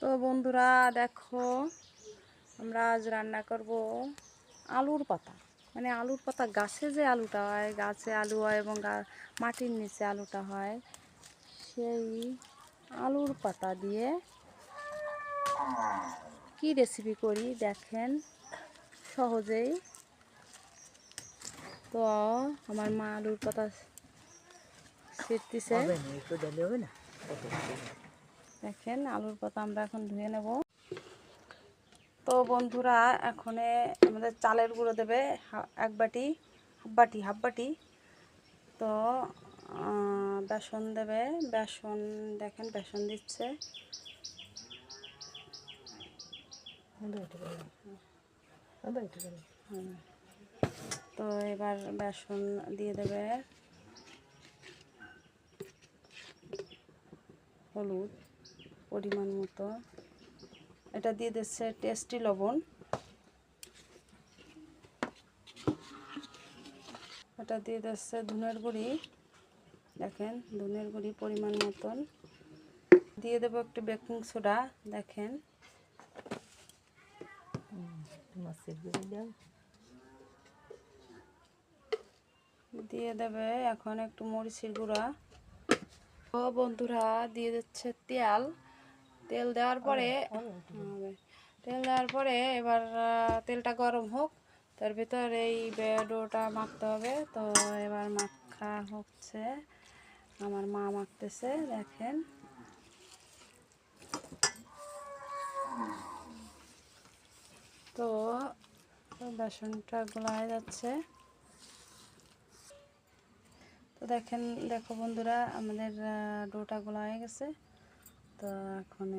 তো বন্ধুরা দেখো, আমরা আজ রান্না করব আলুর পাতা। মানে আলুর পাতা, গাছে যে আলুটা হয়, গাছে আলু হয় এবং মাটির নিচে আলুটা হয়, সেই আলুর পাতা দিয়ে কি রেসিপি করি দেখেন সহজেই। তো আমার মা আলুর পাতা ছিঁড়তেছে, দেখেন আলুর পাতা আমরা এখন ধুয়ে নেব। তো বন্ধুরা এখন আমাদের চালের গুঁড়ো দেবে এক বাটি, হাফ বাটি। তো বেসন দেবে, বেসন দেখেন বেসন দিচ্ছে। তো এবার বেসন দিয়ে দেবে, হলুদ পরিমাণ মতো, এটা দিয়ে দিচ্ছে টেস্টি লবণ, এটা দিয়ে দিচ্ছে ধনের গুঁড়ি, দেখেন ধনের গুঁড়ি পরিমাণ মতন, দিয়ে দেবো একটু বেকিং সোডা, দেখেন দিয়ে দেবে এখন একটু মরিচের গুঁড়া। ও বন্ধুরা দিয়ে দিচ্ছে তেল, তেল দেওয়ার পরে এবার তেলটা গরম হোক, তার ভিতর এই ডোটা মাখতে হবে। তো এবার মাখা হচ্ছে, আমার মা মাখতেছে, দেখেন তো বেসনটা গোলায় যাচ্ছে। তো দেখো বন্ধুরা আমাদের ডোটা গোলা হয়ে গেছে। তো এখন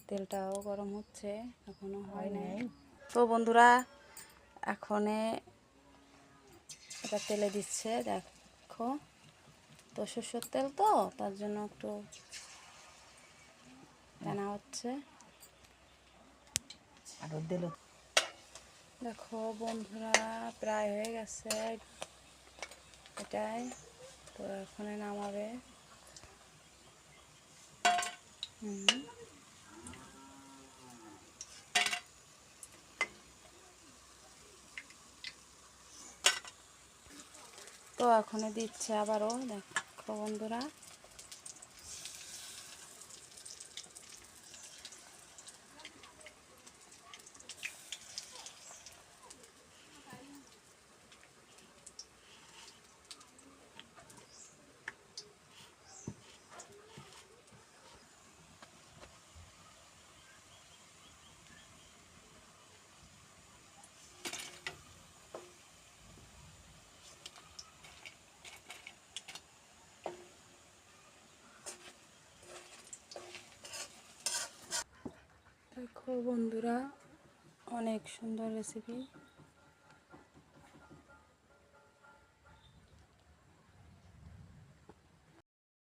তেলটাও গরম হচ্ছে, এখনো হয় নাই। তো বন্ধুরা এখন এটা তেলে দিচ্ছে, দেখো তো সরষের তেল, তো তার জন্য একটু টানা হচ্ছে। দেখো বন্ধুরা প্রায় হয়ে গেছে এটাই। তো এখন নামাবে। তো এখন দিচ্ছে আবারও, দেখো বন্ধুরা দেখো বন্ধুরা অনেক সুন্দর রেসিপি।